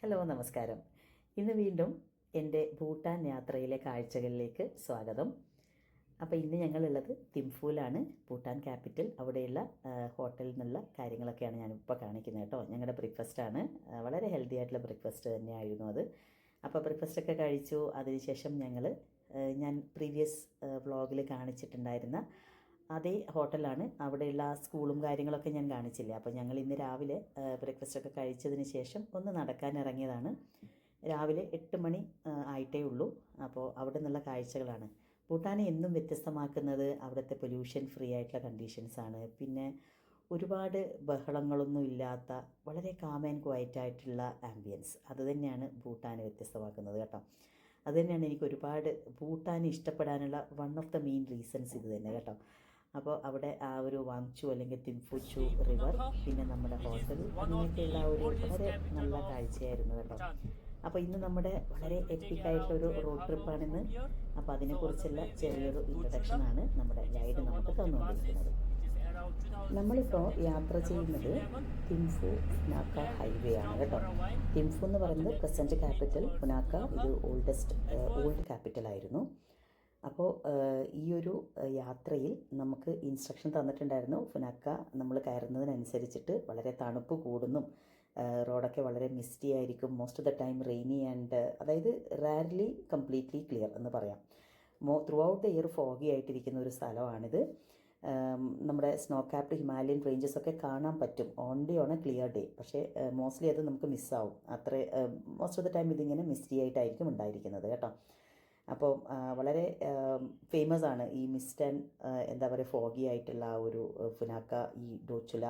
Hello നമസ്കാരം. ഇന്ന് വീണ്ടും എൻ്റെ ഭൂട്ടാൻ യാത്രയിലെ കാഴ്ചകളിലേക്ക് സ്വാഗതം. അപ്പോൾ ഇന്ന് ഞങ്ങളുള്ളത് തിംഫുവിലാണ്, ഭൂട്ടാൻ ക്യാപിറ്റൽ. അവിടെയുള്ള ഹോട്ടലിൽ നിന്നുള്ള കാര്യങ്ങളൊക്കെയാണ് ഞാനിപ്പോൾ കാണിക്കുന്നത് കേട്ടോ. ഞങ്ങളുടെ ബ്രേക്ക്ഫാസ്റ്റാണ്, വളരെ ഹെൽത്തി ആയിട്ടുള്ള ബ്രേക്ക്ഫാസ്റ്റ് തന്നെയായിരുന്നു അത്. അപ്പോൾ ബ്രേക്ക്ഫാസ്റ്റൊക്കെ കഴിച്ചു. അതിനുശേഷം ഞാൻ പ്രീവിയസ് വ്ളോഗിൽ കാണിച്ചിട്ടുണ്ടായിരുന്ന അതേ ഹോട്ടലാണ്. അവിടെയുള്ള ആ സ്കൂളും കാര്യങ്ങളൊക്കെ ഞാൻ കാണിച്ചില്ല. അപ്പോൾ ഞങ്ങൾ ഇന്ന് രാവിലെ ബ്രേക്ക്ഫാസ്റ്റൊക്കെ കഴിച്ചതിന് ശേഷം ഒന്ന് നടക്കാൻ ഇറങ്ങിയതാണ്. രാവിലെ 8 മണി ആയിട്ടേ ഉള്ളൂ. അപ്പോൾ അവിടെ നിന്നുള്ള കാഴ്ചകളാണ്. ഭൂട്ടാനെ എന്നും വ്യത്യസ്തമാക്കുന്നത് അവിടുത്തെ പൊല്യൂഷൻ ഫ്രീ ആയിട്ടുള്ള കണ്ടീഷൻസാണ്. പിന്നെ ഒരുപാട് ബഹളങ്ങളൊന്നും ഇല്ലാത്ത വളരെ കാം ആൻഡ് ക്വയറ്റ് ആയിട്ടുള്ള ആംബിയൻസ്. അത് തന്നെയാണ് ഭൂട്ടാനെ വ്യത്യസ്തമാക്കുന്നത് കേട്ടോ. അത് തന്നെയാണ് എനിക്ക് ഒരുപാട് ഭൂട്ടാനെ ഇഷ്ടപ്പെടാനുള്ള one of the main reasons ഇത് തന്നെ കേട്ടോ. അപ്പോൾ അവിടെ ആ ഒരു വാങ്ചു അല്ലെങ്കിൽ തിംഫുച്ചു റിവർ, പിന്നെ നമ്മുടെ ഹോട്ടൽ, അങ്ങനെയൊക്കെയുള്ള ഒരു വളരെ നല്ല കാഴ്ചയായിരുന്നു കേട്ടോ. അപ്പോൾ ഇന്ന് നമ്മുടെ വളരെ എപ്പിക്കായിട്ടുള്ളൊരു റോഡ് ട്രിപ്പാണിന്ന്. അപ്പോൾ അതിനെക്കുറിച്ചുള്ള ചെറിയൊരു ഇൻട്രഡക്ഷനാണ് നമ്മുടെ ഗൈഡ് നമുക്ക് തന്നുകൊണ്ടിരിക്കുന്നത്. നമ്മളിപ്പോൾ യാത്ര ചെയ്യുന്നത് തിംഫു ഫുനാക്ക ഹൈവേ ആണ് കേട്ടോ. തിംഫു എന്ന് പറയുന്നത് പ്രസൻറ്റ് ക്യാപിറ്റൽ, ഫുനാക്ക ഇത് ഓൾഡ് ക്യാപിറ്റലായിരുന്നു. അപ്പോൾ ഈ ഒരു യാത്രയിൽ നമുക്ക് ഇൻസ്ട്രക്ഷൻ തന്നിട്ടുണ്ടായിരുന്നു. ഫുനാക്ക നമ്മൾ കയറുന്നതിനനുസരിച്ചിട്ട് വളരെ തണുപ്പ് കൂടുന്നും, റോഡൊക്കെ വളരെ മിസ്റ്റി ആയിരിക്കും, most of the time rainy and അതായത് റയർലി കംപ്ലീറ്റ്ലി ക്ലിയർ എന്ന് പറയാം. Through out the year foggy ആയിട്ടിരിക്കുന്ന ഒരു സ്ഥലമാണിത്. നമ്മുടെ സ്നോ ക്യാപ്ഡ് ഹിമാലയൻ റേഞ്ചസ് ഒക്കെ കാണാൻ പറ്റും only on A clear day. പക്ഷേ മോസ്റ്റ്ലി അത് നമുക്ക് മിസ്സാവും. മോസ്റ്റ് ഓഫ് ദ ടൈം ഇതിങ്ങനെ മിസ്റ്റി ആയിട്ടായിരിക്കും ഉണ്ടായിരിക്കുന്നത് കേട്ടോ. അപ്പോൾ വളരെ ഫേമസ് ആണ് ഈ മിസ്റ്റ് ആൻഡ് എന്താ പറയുക ഫോഗി ആയിട്ടുള്ള ആ ഒരു ഫുനാക്ക ഈ ഡോച്ചുല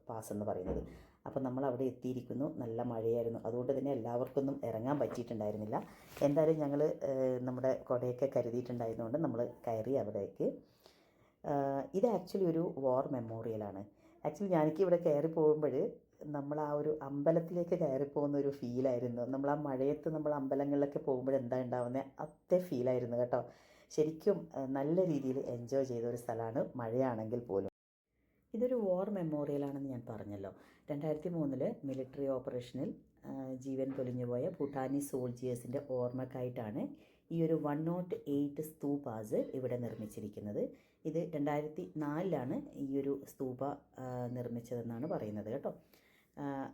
പാസ് എന്ന് പറയുന്നത്. അപ്പോൾ നമ്മൾ അവിടെ എത്തിയിരിക്കുന്നു. നല്ല മഴയായിരുന്നു, അതുകൊണ്ട് തന്നെ എല്ലാവർക്കൊന്നും ഇറങ്ങാൻ പറ്റിയിട്ടുണ്ടായിരുന്നില്ല. എന്തായാലും ഞങ്ങൾ നമ്മുടെ കുടയൊക്കെ കരുതിയിട്ടുണ്ടായിരുന്നുകൊണ്ട് നമ്മൾ കയറി അവിടേക്ക്. ഇത് ആക്ച്വലി ഒരു വാർ മെമ്മോറിയലാണ്. ആക്ച്വലി ഞാനിക്ക് ഇവിടെ കയറി പോകുമ്പോൾ നമ്മൾ ആ ഒരു അമ്പലത്തിലേക്ക് കയറിപ്പോകുന്ന ഒരു ഫീലായിരുന്നു. നമ്മൾ ആ മഴയത്ത് നമ്മൾ അമ്പലങ്ങളിലൊക്കെ പോകുമ്പോൾ എന്താ ഉണ്ടാവുന്നത് അതേ ഫീലായിരുന്നു കേട്ടോ. ശരിക്കും നല്ല രീതിയിൽ എൻജോയ് ചെയ്ത ഒരു സ്ഥലമാണ്, മഴയാണെങ്കിൽ പോലും. ഇതൊരു വാർ മെമ്മോറിയലാണെന്ന് ഞാൻ പറഞ്ഞല്ലോ. 2003 മിലിറ്ററി ഓപ്പറേഷനിൽ ജീവൻ പൊലിഞ്ഞുപോയ ഭൂട്ടാനി സോൾജിയേഴ്സിൻ്റെ ഓർമ്മക്കായിട്ടാണ് ഈ ഒരു 108 സ്തൂപാസ് ഇവിടെ നിർമ്മിച്ചിരിക്കുന്നത്. ഇത് 2004 ഈ ഒരു സ്തൂപ നിർമ്മിച്ചതെന്നാണ് പറയുന്നത് കേട്ടോ.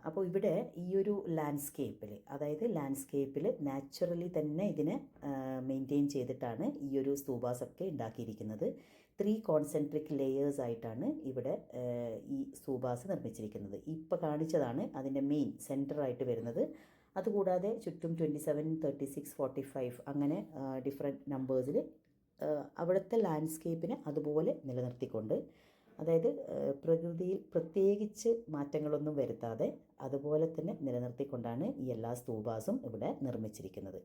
അപ്പോൾ ഇവിടെ ഈ ഒരു ലാൻഡ്സ്കേപ്പിൽ നാച്ചുറലി തന്നെ ഇതിനെ മെയിൻറ്റെയിൻ ചെയ്തിട്ടാണ് ഈ ഒരു സ്തൂപാസൊക്കെ ഉണ്ടാക്കിയിരിക്കുന്നത്. 3 കോൺസെൻട്രിക് ലെയേഴ്സ് ആയിട്ടാണ് ഇവിടെ ഈ സ്തൂപാസ് നിർമ്മിച്ചിരിക്കുന്നത്. ഇപ്പോൾ കാണിച്ചതാണ് അതിൻ്റെ മെയിൻ സെൻറ്ററായിട്ട് വരുന്നത്. അതുകൂടാതെ ചുറ്റും 27, 36, 45 അങ്ങനെ ഡിഫറെൻറ്റ് നമ്പേഴ്സിൽ അവിടുത്തെ ലാൻഡ്സ്കേപ്പിനെ അതുപോലെ നിലനിർത്തിക്കൊണ്ട്, അതായത് പ്രകൃതിയിൽ പ്രത്യേകിച്ച് മാറ്റങ്ങളൊന്നും വരുത്താതെ അതുപോലെ തന്നെ നിലനിർത്തിക്കൊണ്ടാണ് ഈ എല്ലാ സ്തൂപാസും ഇവിടെ നിർമ്മിച്ചിരിക്കുന്നത്.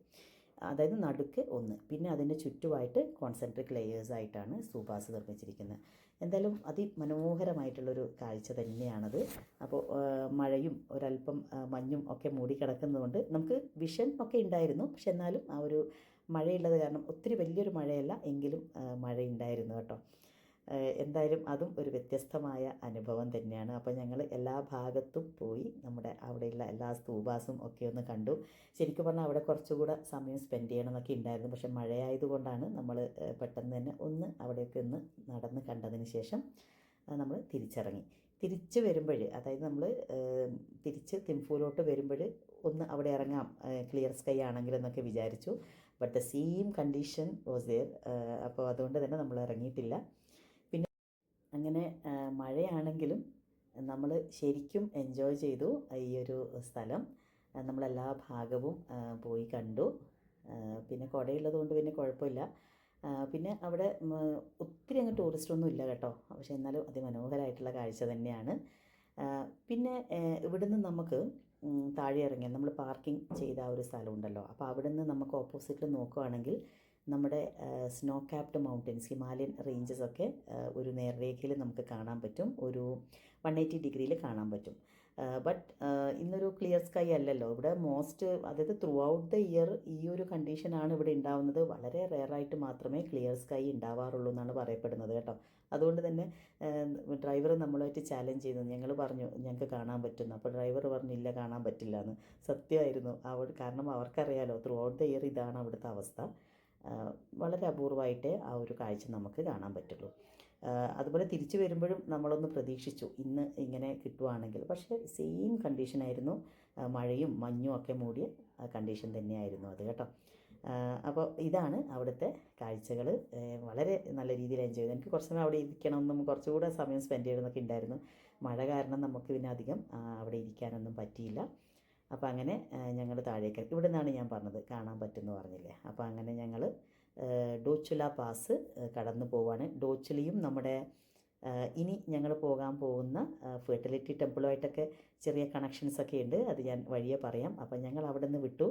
അതായത് നടുക്ക് ഒന്ന്, പിന്നെ അതിൻ്റെ ചുറ്റുമായിട്ട് കോൺസെൻട്രിക് ലെയേഴ്സായിട്ടാണ് സ്തൂപാസ് നിർമ്മിച്ചിരിക്കുന്നത്. എന്തായാലും അതിമനോഹരമായിട്ടുള്ളൊരു കാഴ്ച തന്നെയാണത്. അപ്പോൾ മഴയും ഒരല്പം മഞ്ഞും ഒക്കെ മൂടിക്കിടക്കുന്നതുകൊണ്ട് നമുക്ക് വിഷൻ ഒക്കെ ഉണ്ടായിരുന്നു. പക്ഷെ എന്നാലും ആ ഒരു മഴയുള്ളത് കാരണം, ഒത്തിരി വലിയൊരു മഴയല്ല എങ്കിലും മഴയുണ്ടായിരുന്നു കേട്ടോ. എന്തായാലും അതും ഒരു വ്യത്യസ്തമായ അനുഭവം തന്നെയാണ്. അപ്പോൾ ഞങ്ങൾ എല്ലാ ഭാഗത്തും പോയി നമ്മുടെ അവിടെയുള്ള എല്ലാ സ്തൂപാസും ഒക്കെ ഒന്ന് കണ്ടു. ശരിക്കും പറഞ്ഞാൽ അവിടെ കുറച്ചുകൂടെ സമയം സ്പെൻഡ് ചെയ്യണമെന്നൊക്കെ ഉണ്ടായിരുന്നു. പക്ഷെ മഴയായതുകൊണ്ടാണ് നമ്മൾ പെട്ടെന്ന് തന്നെ അവിടെയൊക്കെ ഒന്ന് നടന്ന് കണ്ടതിന് ശേഷം നമ്മൾ തിരിച്ചിറങ്ങി. തിരിച്ച് വരുമ്പോൾ, അതായത് നമ്മൾ തിരിച്ച് തിംഫുവിലോട്ട് വരുമ്പോൾ ഒന്ന് അവിടെ ഇറങ്ങാം, ക്ലിയർ സ്കൈ ആണെങ്കിലെന്നൊക്കെ വിചാരിച്ചു. But the same condition was there. അപ്പോൾ അതുകൊണ്ട് തന്നെ നമ്മൾ ഇറങ്ങിയിട്ടില്ല. അങ്ങനെ മഴയാണെങ്കിലും നമ്മൾ ശരിക്കും എൻജോയ് ചെയ്തു ഈ ഒരു സ്ഥലം. നമ്മളെല്ലാ ഭാഗവും പോയി കണ്ടു. പിന്നെ കുടയുള്ളത് കൊണ്ട് പിന്നെ കുഴപ്പമില്ല. പിന്നെ അവിടെ ഒത്തിരി അങ്ങ് ടൂറിസ്റ്റൊന്നും ഇല്ല കേട്ടോ. പക്ഷേ എന്നാലും അതിമനോഹരമായിട്ടുള്ള കാഴ്ച തന്നെയാണ്. പിന്നെ ഇവിടുന്ന് നമുക്ക് താഴെ ഇറങ്ങിയാൽ നമ്മൾ പാർക്കിംഗ് ചെയ്ത ആ ഒരു സ്ഥലമുണ്ടല്ലോ, അപ്പോൾ അവിടുന്ന് നമുക്ക് ഓപ്പോസിറ്റിൽ നോക്കുകയാണെങ്കിൽ നമ്മുടെ snow capped mountains, Himalayan ranges ഒക്കെ ഒരു നേർരേഖയിൽ നമുക്ക് കാണാൻ പറ്റും. ഒരു 180 ഡിഗ്രിയിൽ കാണാൻ പറ്റും. ബട്ട് ഇന്നൊരു ക്ലിയർ സ്കൈ അല്ലല്ലോ ഇവിടെ മോസ്റ്റ്, അതായത് ത്രൂ ഔട്ട് ദ ഇയർ ഈ ഒരു കണ്ടീഷനാണ് ഇവിടെ ഉണ്ടാവുന്നത്. വളരെ റെയറായിട്ട് മാത്രമേ ക്ലിയർ സ്കൈ ഉണ്ടാവാറുള്ളൂ എന്നാണ് പറയപ്പെടുന്നത് കേട്ടോ. അതുകൊണ്ട് തന്നെ ഡ്രൈവർ നമ്മളുമായിട്ട് ചാലഞ്ച് ചെയ്തു. ഞങ്ങൾ പറഞ്ഞു ഞങ്ങൾക്ക് കാണാൻ പറ്റുന്നു, അപ്പോൾ ഡ്രൈവർ പറഞ്ഞു ഇല്ല കാണാൻ പറ്റില്ല എന്ന്. സത്യമായിരുന്നു കാരണം അവർക്കറിയാലോ ത്രൂ ഔട്ട് ദ ഇയർ ഇതാണ് അവിടുത്തെ അവസ്ഥ. വളരെ അപൂർവമായിട്ടേ ആ ഒരു കാഴ്ച നമുക്ക് കാണാൻ പറ്റുള്ളൂ. അതുപോലെ തിരിച്ചു വരുമ്പോഴും നമ്മളൊന്ന് പ്രതീക്ഷിച്ചു ഇന്ന് ഇങ്ങനെ കിട്ടുവാണെങ്കിൽ, പക്ഷേ സെയിം കണ്ടീഷനായിരുന്നു, മഴയും മഞ്ഞും ഒക്കെ മൂടിയ കണ്ടീഷൻ തന്നെയായിരുന്നു അത് കേട്ടോ. അപ്പോൾ ഇതാണ് അവിടുത്തെ കാഴ്ചകൾ. വളരെ നല്ല രീതിയിൽ എൻജോയ് ചെയ്തു. എനിക്ക് കുറച്ച് സമയം അവിടെ ഇരിക്കണമെന്നും കുറച്ചുകൂടെ സമയം സ്പെൻഡ് ചെയ്യണമെന്നൊക്കെ ഉണ്ടായിരുന്നു. മഴ കാരണം നമുക്ക് പിന്നെ അധികം അവിടെ ഇരിക്കാനൊന്നും പറ്റിയില്ല. അപ്പോൾ അങ്ങനെ ഞങ്ങൾ താഴേക്ക്, ഇവിടെ നിന്നാണ് ഞാൻ പറഞ്ഞത് കാണാൻ പറ്റുമെന്ന് പറഞ്ഞില്ലേ. അപ്പോൾ അങ്ങനെ ഞങ്ങൾ ഡോച്ചുല പാസ് കടന്നു പോവാണ്. ഡോച്ചുലിയും നമ്മുടെ ഇനി ഞങ്ങൾ പോകാൻ പോകുന്ന ഫെർട്ടിലിറ്റി ടെമ്പിളുമായിട്ടൊക്കെ ചെറിയ കണക്ഷൻസൊക്കെ ഉണ്ട്, അത് ഞാൻ വഴിയെ പറയാം. അപ്പം ഞങ്ങൾ അവിടെ നിന്ന് വിട്ടു.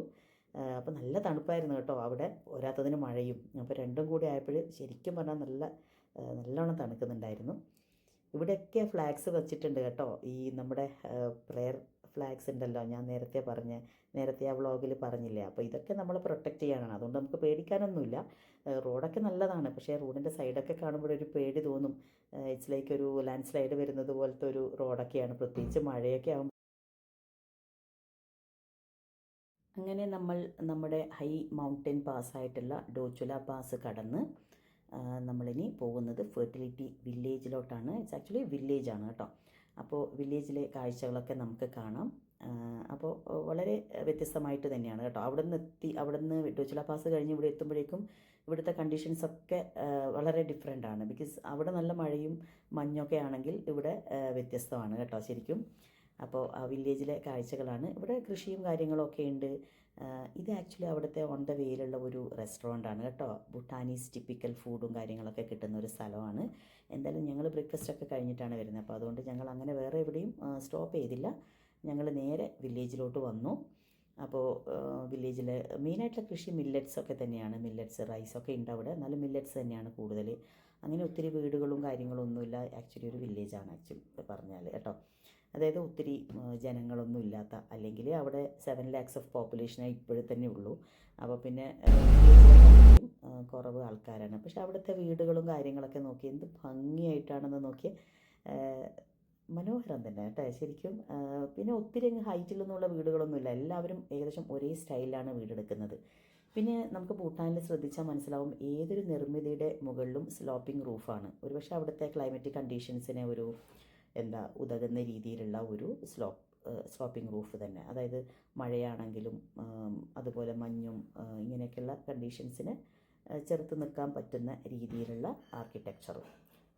അപ്പോൾ നല്ല തണുപ്പായിരുന്നു കേട്ടോ അവിടെ, പോരാത്തതിന് മഴയും. അപ്പോൾ രണ്ടും കൂടി ആയപ്പോൾ ശരിക്കും പറഞ്ഞാൽ നല്ലോണം തണുക്കുന്നുണ്ടായിരുന്നു. ഇവിടെയൊക്കെ ഫ്ലാഗ്സ് വെച്ചിട്ടുണ്ട് കേട്ടോ. ഈ നമ്മുടെ പ്രെയർ ഫ്ലാഗ്സ് ഉണ്ടല്ലോ, ഞാൻ നേരത്തെ ആ വ്ളോഗിൽ പറഞ്ഞില്ലേ. അപ്പോൾ ഇതൊക്കെ നമ്മൾ പ്രൊട്ടക്റ്റ് ചെയ്യാനാണ്, അതുകൊണ്ട് നമുക്ക് പേടിക്കാനൊന്നുമില്ല. റോഡൊക്കെ നല്ലതാണ്, പക്ഷേ റോഡിൻ്റെ സൈഡൊക്കെ കാണുമ്പോൾ ഒരു പേടി തോന്നും. ഇറ്റ്സ് ലൈക്ക് ഒരു ലാൻഡ് സ്ലൈഡ് വരുന്നത് പോലത്തെ ഒരു റോഡൊക്കെയാണ്, പ്രത്യേകിച്ച് മഴയൊക്കെ ആകുമ്പോൾ. അങ്ങനെ നമ്മൾ നമ്മുടെ ഹൈ മൗണ്ടൻ പാസ്സായിട്ടുള്ള ഡോച്ചുല പാസ് കടന്ന് നമ്മളിനി പോകുന്നത് ഫെർട്ടിലിറ്റി വില്ലേജിലോട്ടാണ്. ഇറ്റ്സ് ആക്ച്വലി വില്ലേജാണ് കേട്ടോ. അപ്പോൾ വില്ലേജിലെ കാഴ്ചകളൊക്കെ നമുക്ക് കാണാം. അപ്പോൾ വളരെ വ്യത്യസ്തമായിട്ട് തന്നെയാണ് കേട്ടോ. അവിടുന്ന് ഡോച്ചുല പാസ് കഴിഞ്ഞ് ഇവിടെ എത്തുമ്പോഴേക്കും ഇവിടുത്തെ കണ്ടീഷൻസൊക്കെ വളരെ ഡിഫറെൻ്റ് ആണ്. ബിക്കോസ് അവിടെ നല്ല മഴയും മഞ്ഞൊക്കെ ആണെങ്കിൽ ഇവിടെ വ്യത്യസ്തമാണ് കേട്ടോ ശരിക്കും. അപ്പോൾ ആ വില്ലേജിലെ കാഴ്ചകളാണ്. ഇവിടെ കൃഷിയും കാര്യങ്ങളൊക്കെ ഉണ്ട്. ഇത് ആക്ച്വലി അവിടുത്തെ ഓൺ ദ വേയിലുള്ള ഒരു റെസ്റ്റോറൻ്റാണ് കേട്ടോ. ഭൂട്ടാനീസ് ടിപ്പിക്കൽ ഫുഡും കാര്യങ്ങളൊക്കെ കിട്ടുന്ന ഒരു സ്ഥലമാണ്. എന്തായാലും ഞങ്ങൾ ബ്രേക്ക്ഫാസ്റ്റൊക്കെ കഴിഞ്ഞിട്ടാണ് വരുന്നത്, അപ്പോൾ അതുകൊണ്ട് ഞങ്ങൾ അങ്ങനെ വേറെ എവിടെയും സ്റ്റോപ്പ് ചെയ്തില്ല. ഞങ്ങൾ നേരെ വില്ലേജിലോട്ട് വന്നു. അപ്പോൾ വില്ലേജിൽ മെയിനായിട്ടുള്ള കൃഷി മില്ലറ്റ്സൊക്കെ തന്നെയാണ്. മില്ലറ്റ്സ് റൈസൊക്കെ ഉണ്ട് അവിടെ, എന്നാലും മില്ലറ്റ്സ് തന്നെയാണ് കൂടുതൽ. അങ്ങനെ ഒത്തിരി വീടുകളും കാര്യങ്ങളൊന്നുമില്ല. ആക്ച്വലി ഒരു വില്ലേജാണ് ആക്ച്വലി പറഞ്ഞാൽ കേട്ടോ. അതായത് ഒത്തിരി ജനങ്ങളൊന്നും ഇല്ലാത്ത, അല്ലെങ്കിൽ അവിടെ 7 lakhs ഓഫ് പോപ്പുലേഷനേ ഇപ്പോഴും തന്നെ ഉള്ളൂ. അപ്പോൾ പിന്നെ കുറവ് ആൾക്കാരാണ്. പക്ഷെ അവിടുത്തെ വീടുകളും കാര്യങ്ങളൊക്കെ നോക്കി എന്ത് ഭംഗിയായിട്ടാണെന്ന് നോക്കി, മനോഹരം തന്നെ കേട്ടോ ശരിക്കും. പിന്നെ ഒത്തിരി അങ്ങ് ഹൈറ്റിലൊന്നുമുള്ള വീടുകളൊന്നുമില്ല, എല്ലാവരും ഏകദേശം ഒരേ സ്റ്റൈലിലാണ് വീടെടുക്കുന്നത്. പിന്നെ നമുക്ക് ഭൂട്ടാനിൽ ശ്രദ്ധിച്ചാൽ മനസ്സിലാവും ഏതൊരു നിർമ്മിതിയുടെ മുകളിലും സ്ലോപ്പിംഗ് റൂഫാണ്. ഒരുപക്ഷെ അവിടുത്തെ ക്ലൈമറ്റിക് കണ്ടീഷൻസിനെ ഉതകുന്ന രീതിയിലുള്ള ഒരു സ്ലോപ്പിംഗ് റൂഫ് തന്നെ. അതായത് മഴയാണെങ്കിലും അതുപോലെ മഞ്ഞും ഇങ്ങനെയൊക്കെയുള്ള കണ്ടീഷൻസിന് ചെറുത്ത് നിൽക്കാൻ പറ്റുന്ന രീതിയിലുള്ള ആർക്കിടെക്ചറും,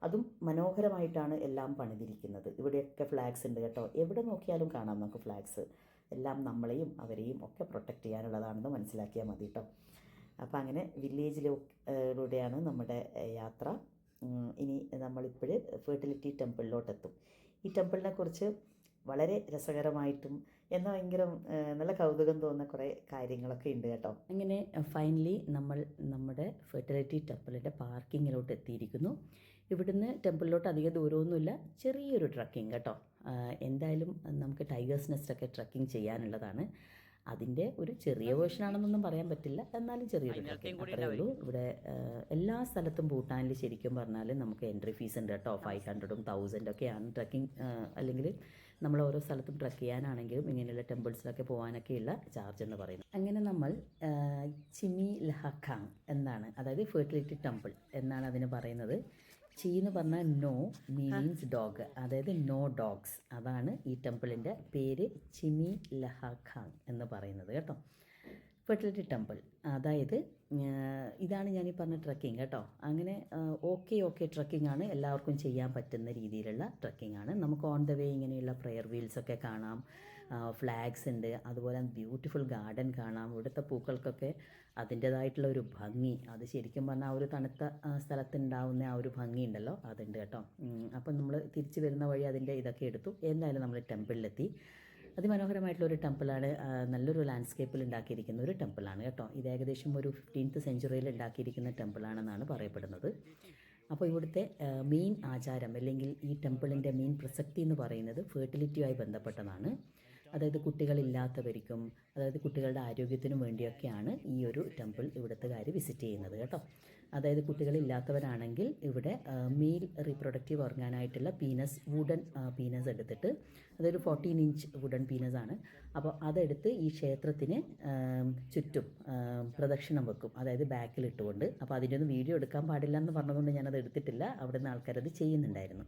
അതും മനോഹരമായിട്ടാണ് എല്ലാം പണിതിരിക്കുന്നത്. ഇവിടെയൊക്കെ ഫ്ലാഗ്സ് ഉണ്ട് കേട്ടോ, എവിടെ നോക്കിയാലും കാണാം നമുക്ക് ഫ്ലാഗ്സ്. എല്ലാം നമ്മളെയും അവരെയും ഒക്കെ പ്രൊട്ടക്റ്റ് ചെയ്യാനുള്ളതാണെന്ന് മനസ്സിലാക്കിയാൽ മതി കേട്ടോ. അപ്പോൾ അങ്ങനെ വില്ലേജിലൂടെയാണ് നമ്മുടെ യാത്ര. ഇനി നമ്മളിപ്പോൾ ഫെർട്ടിലിറ്റി ടെമ്പിളിലോട്ടെത്തും. ഈ ടെമ്പിളിനെ കുറിച്ച് വളരെ രസകരമായിട്ടും എന്നാൽ ഭയങ്കര നല്ല കൗതുകം തോന്നുന്ന കുറേ കാര്യങ്ങളൊക്കെ ഉണ്ട് കേട്ടോ. അങ്ങനെ ഫൈനലി നമ്മൾ നമ്മുടെ ഫെർട്ടിലിറ്റി ടെമ്പിളിൻ്റെ പാർക്കിങ്ങിലോട്ട് എത്തിയിരിക്കുന്നു. ഇവിടുന്ന് ടെമ്പിളിലോട്ട് അധികം ദൂരമൊന്നുമില്ല, ചെറിയൊരു ട്രക്കിംഗ് കേട്ടോ. എന്തായാലും നമുക്ക് ടൈഗേഴ്സ് നെസ്റ്റൊക്കെ ട്രക്കിംഗ് ചെയ്യാനുള്ളതാണ്. അതിൻ്റെ ഒരു ചെറിയ വേർഷനാണെന്നൊന്നും പറയാൻ പറ്റില്ല, എന്നാലും ചെറിയൊരു ട്രക്കിംഗ് അത്രയേ ഉള്ളൂ. ഇവിടെ എല്ലാ സ്ഥലത്തും ഭൂട്ടാനിൽ ശരിക്കും പറഞ്ഞാൽ നമുക്ക് എൻട്രി ഫീസ് ഉണ്ട് കേട്ടോ. 500ഉം 1000 ഒക്കെയാണ് ട്രക്കിംഗ്, അല്ലെങ്കിൽ നമ്മൾ ഓരോ സ്ഥലത്തും ട്രക്ക് ചെയ്യാനാണെങ്കിലും ഇങ്ങനെയുള്ള ടെമ്പിൾസിലൊക്കെ പോകാനൊക്കെയുള്ള ചാർജ് എന്ന് പറയുന്നത്. അങ്ങനെ നമ്മൾ ചിമി ലഹഖാങ് എന്നാണ്, അതായത് ഫെർട്ടിലിറ്റി ടെമ്പിൾ എന്നാണ് അതിന് പറയുന്നത്. ചീ എന്ന് പറഞ്ഞാൽ നോ മീൻസ് ഡോഗ്, അതായത് നോ ഡോഗ്സ്. അതാണ് ഈ ടെമ്പിളിൻ്റെ പേര്, ചിമി ലഹഖാങ് എന്ന് പറയുന്നത് കേട്ടോ. ഫെർട്ടിലിറ്റി ടെമ്പിൾ, അതായത് ഇതാണ് ഞാനീ പറഞ്ഞ ട്രക്കിംഗ് കേട്ടോ. അങ്ങനെ ഓക്കെ ട്രക്കിംഗ് ആണ്, എല്ലാവർക്കും ചെയ്യാൻ പറ്റുന്ന രീതിയിലുള്ള ട്രക്കിംഗ് ആണ്. നമുക്ക് ഓൺ ദ വേ ഇങ്ങനെയുള്ള പ്രെയർ വീൽസൊക്കെ കാണാം, ഫ്ലാഗ്സ് ഉണ്ട്, അതുപോലെ ബ്യൂട്ടിഫുൾ ഗാർഡൻ കാണാം. ഇവിടുത്തെ പൂക്കൾക്കൊക്കെ അതിൻ്റേതായിട്ടുള്ള ഒരു ഭംഗി, അത് ശരിക്കും പറഞ്ഞാൽ ആ ഒരു തണുത്ത സ്ഥലത്തുണ്ടാവുന്ന ആ ഒരു ഭംഗി ഉണ്ടല്ലോ, അതുണ്ട് കേട്ടോ. അപ്പം നമ്മൾ തിരിച്ച് വരുന്ന വഴി അതിൻ്റെ ഇതൊക്കെ എടുത്തു. എന്തായാലും നമ്മൾ ടെമ്പിളിലെത്തി. അതിമനോഹരമായിട്ടുള്ളൊരു ടെമ്പിളാണ്, നല്ലൊരു ലാൻഡ്സ്കേപ്പിൽ ഉണ്ടാക്കിയിരിക്കുന്ന ഒരു ടെമ്പിളാണ് കേട്ടോ. ഇത് ഏകദേശം ഒരു 15th century ഉണ്ടാക്കിയിരിക്കുന്ന ടെമ്പിളാണെന്നാണ് പറയപ്പെടുന്നത്. അപ്പോൾ ഇവിടുത്തെ മെയിൻ ആചാരം അല്ലെങ്കിൽ ഈ ടെമ്പിളിൻ്റെ മെയിൻ പ്രസക്തി എന്ന് പറയുന്നത് ഫെർട്ടിലിറ്റിയുമായി ബന്ധപ്പെട്ടതാണ്. അതായത് കുട്ടികളില്ലാത്തവർക്കും, അതായത് കുട്ടികളുടെ ആരോഗ്യത്തിനും വേണ്ടിയൊക്കെയാണ് ഈ ഒരു ടെമ്പിൾ ഇവിടുത്തുകാർ വിസിറ്റ് ചെയ്യുന്നത് കേട്ടോ. അതായത് കുട്ടികളില്ലാത്തവരാണെങ്കിൽ ഇവിടെ മെയിൽ റീപ്രൊഡക്റ്റീവ് ഓർഗാനായിട്ടുള്ള പീനസ്, വുഡൻ പീനസ് എടുത്തിട്ട്, അതൊരു 14 ഇഞ്ച് വുഡൻ പീനസ് ആണ്. അപ്പോൾ അതെടുത്ത് ഈ ക്ഷേത്രത്തിന് ചുറ്റും പ്രദക്ഷിണം വെക്കും, അതായത് ബാക്കിൽ ഇട്ടുകൊണ്ട്. അപ്പോൾ അതിൻ്റെ ഒന്നും വീഡിയോ എടുക്കാൻ പാടില്ല എന്ന് പറഞ്ഞതുകൊണ്ട് ഞാനത് എടുത്തിട്ടില്ല. അവിടെ നിന്ന് ആൾക്കാരത് ചെയ്യുന്നുണ്ടായിരുന്നു.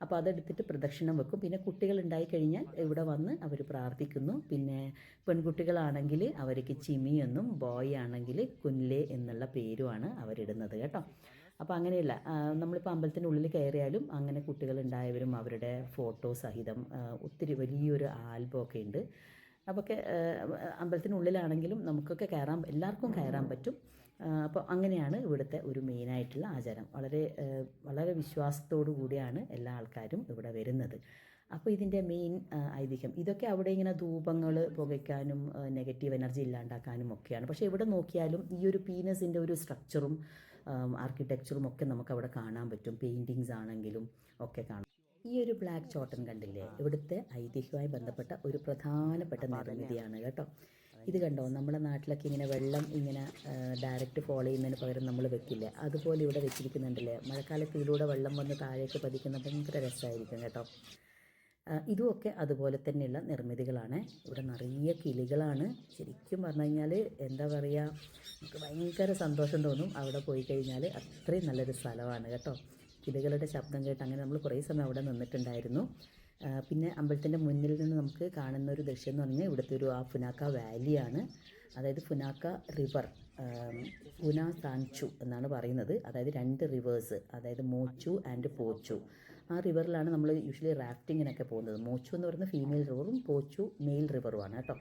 അപ്പോൾ അതെടുത്തിട്ട് പ്രദക്ഷിണം വെക്കും. പിന്നെ കുട്ടികൾ ഉണ്ടായിക്കഴിഞ്ഞാൽ ഇവിടെ വന്ന് അവർ പ്രാർത്ഥിക്കുന്നു. പിന്നെ പെൺകുട്ടികളാണെങ്കിൽ അവർക്ക് ചിമി എന്നും, ബോയ് ആണെങ്കിൽ കുൻലെ എന്നുള്ള പേരുമാണ് അവരിടുന്നത് കേട്ടോ. അപ്പോൾ അങ്ങനെയല്ല, നമ്മളിപ്പോൾ അമ്പലത്തിൻ്റെ ഉള്ളിൽ കയറിയാലും അങ്ങനെ കുട്ടികളുണ്ടായവരും അവരുടെ ഫോട്ടോ സഹിതം ഒത്തിരി വലിയൊരു ആൽബമൊക്കെ ഉണ്ട്. അപ്പൊക്കെ അമ്പലത്തിനുള്ളിലാണെങ്കിലും നമുക്കൊക്കെ കയറാൻ, എല്ലാവർക്കും കയറാൻ പറ്റും. അപ്പോൾ അങ്ങനെയാണ് ഇവിടുത്തെ ഒരു മെയിനായിട്ടുള്ള ആചാരം. വളരെ വിശ്വാസത്തോടു കൂടിയാണ് എല്ലാ ആൾക്കാരും ഇവിടെ വരുന്നത്. അപ്പോൾ ഇതിൻ്റെ മെയിൻ ഐതിഹ്യം ഇതൊക്കെ അവിടെ ഇങ്ങനെ ധൂപങ്ങൾ പുകയ്ക്കാനും നെഗറ്റീവ് എനർജി ഇല്ലാണ്ടാക്കാനും ഒക്കെയാണ്. പക്ഷേ ഇവിടെ നോക്കിയാലും ഈ ഒരു പീനസിൻ്റെ ഒരു സ്ട്രക്ചറും ആർക്കിടെക്ചറും ഒക്കെ നമുക്കവിടെ കാണാൻ പറ്റും. പെയിൻറ്റിങ്സ് ആണെങ്കിലും ഒക്കെ കാണാം. ഈ ഒരു ബ്ലാക്ക് ചോട്ടൻ കണ്ടില്ലേ, ഇവിടുത്തെ ഐതിഹ്യവുമായി ബന്ധപ്പെട്ട ഒരു പ്രധാനപ്പെട്ട നിർമ്മിതിയാണ് കേട്ടോ. ഇത് കണ്ടോ, നമ്മുടെ നാട്ടിലൊക്കെ ഇങ്ങനെ വെള്ളം ഇങ്ങനെ ഡയറക്റ്റ് ഫോളോ ചെയ്യുന്നതിന് പകരം നമ്മൾ വെക്കില്ലേ, അതുപോലെ ഇവിടെ വെച്ചിരിക്കുന്നുണ്ടല്ലേ. മഴക്കാലത്ത് ഇതിലൂടെ വെള്ളം വന്ന് താഴേക്ക് പതിക്കുന്ന ഭയങ്കര രസമായിരിക്കും കേട്ടോ. ഇതുമൊക്കെ അതുപോലെ തന്നെയുള്ള നിർമ്മിതികളാണ്. ഇവിടെ നിറയെ കിളികളാണ്. ശരിക്കും പറഞ്ഞു കഴിഞ്ഞാൽ എന്താ പറയുക, നമുക്ക് ഭയങ്കര സന്തോഷം തോന്നും അവിടെ പോയി കഴിഞ്ഞാൽ. അത്രയും നല്ലൊരു സ്ഥലമാണ് കേട്ടോ. കിളികളുടെ ശബ്ദം കേട്ട് അങ്ങനെ നമ്മൾ കുറേ സമയം അവിടെ നിന്നിട്ടുണ്ടായിരുന്നു. പിന്നെ അമ്പലത്തിൻ്റെ മുന്നിൽ നിന്ന് നമുക്ക് കാണുന്ന ഒരു ദൃശ്യം എന്ന് പറഞ്ഞാൽ ഇവിടുത്തെ ഒരു ഫുനാക്ക വാലിയാണ്. അതായത് ഫുനാക്ക റിവർ, ഫുന സാൻചു എന്നാണ് പറയുന്നത്. അതായത് 2 റിവേഴ്സ്, അതായത് മോച്ചു ആൻഡ് പോച്ചു. ആ റിവറിലാണ് നമ്മൾ യൂഷ്വലി റാഫ്റ്റിങ്ങിനൊക്കെ പോകുന്നത്. മോച്ചു എന്ന് പറയുന്നത് ഫീമെയിൽ റിവറും പോച്ചു മെയിൽ റിവറുമാണ് കേട്ടോ.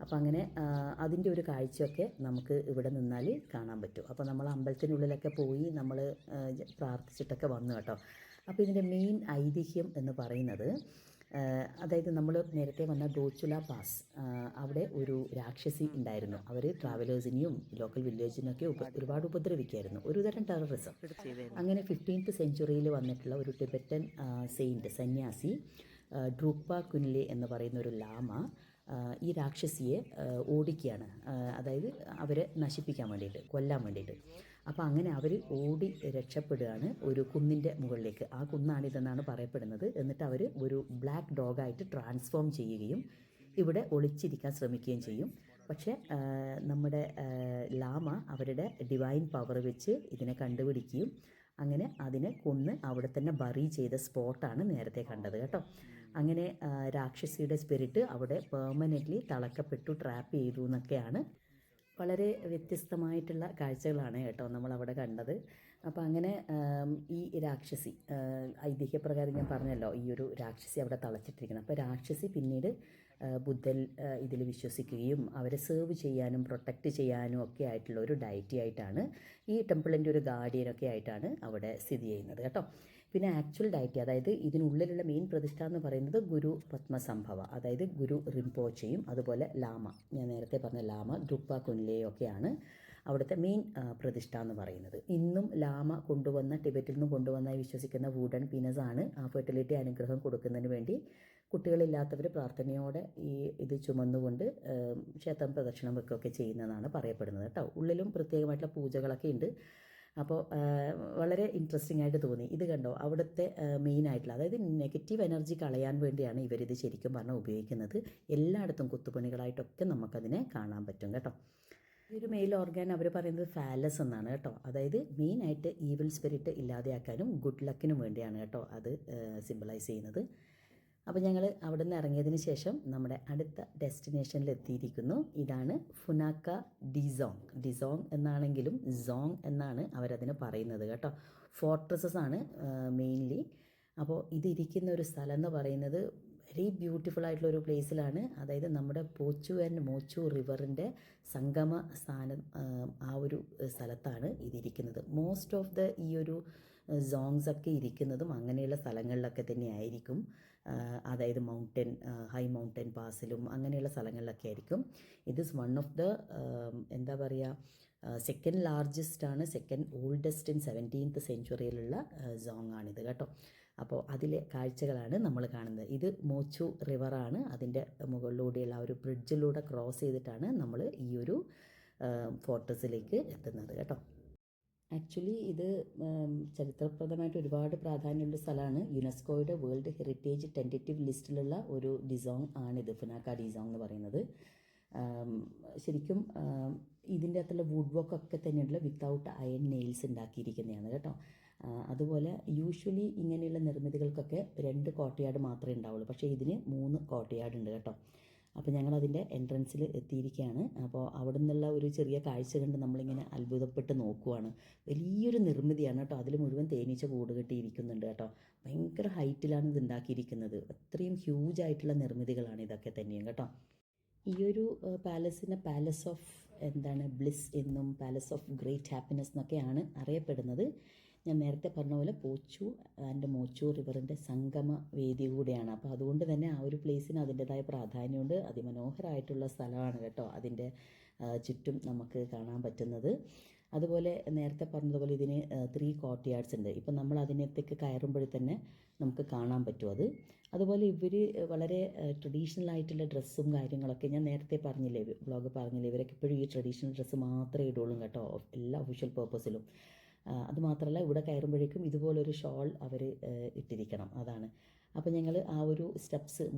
അപ്പോൾ അങ്ങനെ അതിൻ്റെ ഒരു കാഴ്ചയൊക്കെ നമുക്ക് ഇവിടെ നിന്നാൽ കാണാൻ പറ്റും. അപ്പോൾ നമ്മൾ അമ്പലത്തിനുള്ളിലൊക്കെ പോയി നമ്മൾ പ്രാർത്ഥിച്ചിട്ടൊക്കെ വന്നു കേട്ടോ. അപ്പോൾ ഇതിൻ്റെ മെയിൻ ഐതിഹ്യം എന്ന് പറയുന്നത്, അതായത് നമ്മൾ നേരത്തെ വന്ന ദോച്ചുല പാസ്, അവിടെ ഒരു രാക്ഷസി ഉണ്ടായിരുന്നു. അവർ ട്രാവലേഴ്സിനെയും ലോക്കൽ വില്ലേജിനൊക്കെ ഒരുപാട് ഉപദ്രവിക്കുമായിരുന്നു. ഒരു തരം ടെററിസം. അങ്ങനെ 15th സെഞ്ച്വറിയിൽ വന്നിട്ടുള്ള ഒരു ടിബറ്റൻ സെയിൻറ്റ്, സന്യാസി ഡ്രൂപ്പ കുൻലെ എന്ന് പറയുന്ന ഒരു ലാമ ഈ രാക്ഷസിയെ ഓടിക്കുകയാണ്. അതായത് അവരെ നശിപ്പിക്കാൻ വേണ്ടിയിട്ട്, കൊല്ലാൻ വേണ്ടിയിട്ട്. അപ്പോൾ അങ്ങനെ അവർ ഓടി രക്ഷപ്പെടുകയാണ് ഒരു കുന്നിൻ്റെ മുകളിലേക്ക്. ആ കുന്നാണിതെന്നാണ് പറയപ്പെടുന്നത്. എന്നിട്ട് അവർ ഒരു ബ്ലാക്ക് ഡോഗായിട്ട് ട്രാൻസ്ഫോം ചെയ്യുകയും ഇവിടെ ഒളിച്ചിരിക്കാൻ ശ്രമിക്കുകയും ചെയ്യും. പക്ഷേ നമ്മുടെ ലാമ അവരുടെ ഡിവൈൻ പവർ വെച്ച് ഇതിനെ കണ്ടുപിടിക്കുകയും അങ്ങനെ അതിനെ കൊന്ന് അവിടെ തന്നെ ബറി ചെയ്ത സ്പോട്ടാണ് നേരത്തെ കണ്ടത് കേട്ടോ. അങ്ങനെ രാക്ഷസിയുടെ സ്പിരിറ്റ് അവിടെ പെർമനൻ്റ്ലി തളക്കപ്പെട്ടു, ട്രാപ്പ് ചെയ്തു എന്നൊക്കെയാണ്. വളരെ വ്യത്യസ്തമായിട്ടുള്ള കാഴ്ചകളാണ് കേട്ടോ നമ്മളവിടെ കണ്ടത്. അപ്പോൾ അങ്ങനെ ഈ രാക്ഷസി, ഐതിഹ്യപ്രകാരം ഞാൻ പറഞ്ഞല്ലോ ഈ ഒരു രാക്ഷസി അവിടെ തളച്ചിട്ടിരിക്കണം. അപ്പോൾ രാക്ഷസി പിന്നീട് ബുദ്ധൻ ഇതിൽ വിശ്വസിക്കുകയും അവരെ സെർവ് ചെയ്യാനും പ്രൊട്ടക്റ്റ് ചെയ്യാനും ഒക്കെ ആയിട്ടുള്ള ഒരു ഡയറ്റി ആയിട്ടാണ്, ഈ ടെമ്പിളിൻ്റെ ഒരു ഗാർഡിയനൊക്കെ ആയിട്ടാണ് അവിടെ സ്ഥിതി ചെയ്യുന്നത് കേട്ടോ. പിന്നെ ആക്ച്വൽ ഡയറ്റി, അതായത് ഇതിനുള്ളിലുള്ള മെയിൻ പ്രതിഷ്ഠ എന്ന് പറയുന്നത് ഗുരു പത്മസംഭവ, അതായത് ഗുരു റിംപോച്ചയും അതുപോലെ ലാമ, ഞാൻ നേരത്തെ പറഞ്ഞ ലാമ ദ്രുപ്പ കുൻലെയും ഒക്കെയാണ് അവിടുത്തെ മെയിൻ പ്രതിഷ്ഠ എന്ന് പറയുന്നത്. ഇന്നും ലാമ കൊണ്ടുവന്ന, ടിബറ്റിൽ നിന്നും കൊണ്ടുവന്നായി വിശ്വസിക്കുന്ന വുഡൻ പീനസാണ് ആ ഫെർട്ടിലിറ്റി അനുഗ്രഹം കൊടുക്കുന്നതിന് വേണ്ടി കുട്ടികളില്ലാത്തവർ പ്രാർത്ഥനയോടെ ഇത് ചുമന്നുകൊണ്ട് ക്ഷേത്രം പ്രദക്ഷിണം വെക്കുകയൊക്കെ ചെയ്യുന്നതാണ് പറയപ്പെടുന്നത് കേട്ടോ. ഉള്ളിലും പ്രത്യേകമായിട്ടുള്ള പൂജകളൊക്കെ ഉണ്ട്. അപ്പോൾ വളരെ ഇൻട്രസ്റ്റിംഗ് ആയിട്ട് തോന്നി. ഇത് കണ്ടോ, അവിടുത്തെ മെയിനായിട്ടുള്ള, അതായത് നെഗറ്റീവ് എനർജി കളയാൻ വേണ്ടിയാണ് ഇവരിത് ശരിക്കും പറഞ്ഞാൽ ഉപയോഗിക്കുന്നത്. എല്ലായിടത്തും കുത്തുപണികളായിട്ടൊക്കെ നമുക്കതിനെ കാണാൻ പറ്റും കേട്ടോ. ഈ ഒരു മെയിൽ ഓർഗാൻ അവർ പറയുന്നത് ഫാലസ് എന്നാണ് കേട്ടോ. അതായത് മെയിനായിട്ട് ഈവിൽ സ്പിരിറ്റ് ഇല്ലാതെയാക്കാനും ഗുഡ് ലക്കിനും വേണ്ടിയാണ് കേട്ടോ അത് സിംബലൈസ് ചെയ്യുന്നത്. അപ്പോൾ ഞങ്ങൾ അവിടെ നിന്ന് ഇറങ്ങിയതിന് ശേഷം നമ്മുടെ അടുത്ത ഡെസ്റ്റിനേഷനിൽ എത്തിയിരിക്കുന്നു. ഇതാണ് ഫുനാക്ക ഡിസോങ്. ഡിസോങ് എന്നാണെങ്കിലും സോങ് എന്നാണ് അവരതിന് പറയുന്നത് കേട്ടോ. ഫോർട്രസസ് ആണ് മെയിൻലി. അപ്പോൾ ഇതിരിക്കുന്ന ഒരു സ്ഥലം എന്ന് പറയുന്നത് വെരി ബ്യൂട്ടിഫുൾ ആയിട്ടുള്ള ഒരു പ്ലേസിലാണ്. അതായത് നമ്മുടെ പോച്ചു ആൻഡ് മോച്ചു റിവറിൻ്റെ സംഗമ സ്ഥാനം ആ ഒരു സ്ഥലത്താണ് ഇതിരിക്കുന്നത്. മോസ്റ്റ് ഓഫ് ദ ഈ ഒരു സോങ്സ് ഒക്കെ ഇരിക്കുന്നതും അങ്ങനെയുള്ള സ്ഥലങ്ങളിലൊക്കെ തന്നെ ആയിരിക്കും. അതായത് ഹൈ മൗണ്ടൻ പാസിലും അങ്ങനെയുള്ള സ്ഥലങ്ങളിലൊക്കെ ആയിരിക്കും. ഇത് ഈസ് വൺ ഓഫ് ദ എന്താ പറയുക, സെക്കൻഡ് ലാർജസ്റ്റ് ആണ്, സെക്കൻഡ് ഓൾഡസ്റ്റ് ഇൻ 17th സെഞ്ച്വറിയിലുള്ള സോങ് ആണിത് കേട്ടോ. അപ്പോൾ അതിലെ കാഴ്ചകളാണ് നമ്മൾ കാണുന്നത്. ഇത് മോച്ചു റിവറാണ്. അതിൻ്റെ മുകളിലൂടെയുള്ള ഒരു ബ്രിഡ്ജിലൂടെ ക്രോസ് ചെയ്തിട്ടാണ് നമ്മൾ ഈ ഒരു ഫോർട്ടസിലേക്ക് എത്തുന്നത് കേട്ടോ. ആക്ച്വലി ഇത് ചരിത്രപ്രദമായിട്ട് ഒരുപാട് പ്രാധാന്യമുള്ള സ്ഥലമാണ്. യുനെസ്കോയുടെ വേൾഡ് ഹെറിറ്റേജ് ടെൻറ്റേറ്റീവ് ലിസ്റ്റിലുള്ള ഒരു ഡിസോങ് ആണിത്, ഫുനാക്ക ഡിസോങ് എന്ന് പറയുന്നത്. ശരിക്കും ഇതിൻ്റെ അകത്തുള്ള വുഡ് വർക്ക് ഒക്കെ തന്നെയുള്ള വിത്തൗട്ട് അയൺ നെയിൽസ് ഉണ്ടാക്കിയിരിക്കുന്നതാണ് കേട്ടോ. അതുപോലെ യൂഷ്വലി ഇങ്ങനെയുള്ള നിർമ്മിതികൾക്കൊക്കെ 2 കോർട്ട്യാർഡ് മാത്രമേ ഉണ്ടാവുള്ളൂ, പക്ഷേ ഇതിന് 3 കോർട്ട്യാർഡ് ഉണ്ട് കേട്ടോ. അപ്പോൾ ഞങ്ങളതിൻ്റെ എൻട്രൻസിൽ എത്തിയിരിക്കുകയാണ്. അപ്പോൾ അവിടെ നിന്നുള്ള ഒരു ചെറിയ കാഴ്ച കണ്ട് നമ്മളിങ്ങനെ അത്ഭുതപ്പെട്ട് നോക്കുവാണ്. വലിയൊരു നിർമ്മിതിയാണ് കേട്ടോ. അതിൽ മുഴുവൻ തേനീച്ച കൂട് കെട്ടിയിരിക്കുന്നുണ്ട് കേട്ടോ. ഭയങ്കര ഹൈറ്റിലാണ് ഇത് ഉണ്ടാക്കിയിരിക്കുന്നത്. അത്രയും ഹ്യൂജ് ആയിട്ടുള്ള നിർമ്മിതികളാണ് ഇതൊക്കെ തന്നെയും കേട്ടോ. ഈ ഒരു പാലസിനെ പാലസ് ഓഫ് ബ്ലിസ് എന്നും പാലസ് ഓഫ് ഗ്രേറ്റ് ഹാപ്പിനെസ് എന്നൊക്കെയാണ് അറിയപ്പെടുന്നത്. ഞാൻ നേരത്തെ പറഞ്ഞ പോലെ പോച്ചു ആൻഡ് മോച്ചു റിവറിൻ്റെ സംഗമ വേദി കൂടെയാണ്. അപ്പോൾ അതുകൊണ്ട് തന്നെ ആ ഒരു പ്ലേസിന് അതിൻ്റെതായ പ്രാധാന്യമുണ്ട്. അതിമനോഹരമായിട്ടുള്ള സ്ഥലമാണ് കേട്ടോ. അതിൻ്റെ ചുറ്റും നമുക്ക് കാണാൻ പറ്റുന്നത്. അതുപോലെ നേരത്തെ പറഞ്ഞതുപോലെ ഇതിന് 3 കോർട്ട്യാർഡ്സ് ഉണ്ട്. ഇപ്പം നമ്മൾ അതിനകത്തേക്ക് കയറുമ്പോൾ തന്നെ നമുക്ക് കാണാൻ പറ്റും അത്. അതുപോലെ ഇവർ വളരെ ട്രഡീഷണൽ ആയിട്ടുള്ള ഡ്രസ്സും കാര്യങ്ങളൊക്കെ ഞാൻ നേരത്തെ പറഞ്ഞില്ലേ, വ്ളോഗ് പറഞ്ഞില്ലേ, ഇവരൊക്കെ ഇപ്പോഴും ഈ ട്രഡീഷണൽ ഡ്രസ്സ് മാത്രമേ ഇടുള്ളൂ കേട്ടോ, എല്ലാ ഒഫീഷ്യൽ പേർപ്പസിലും. അതുമാത്രമല്ല ഇവിടെ കയറുമ്പോഴേക്കും ഇതുപോലൊരു ഷോൾ അവർ ഇട്ടിരിക്കണം, അതാണ്. അപ്പോൾ ഞങ്ങൾ ആ ഒരു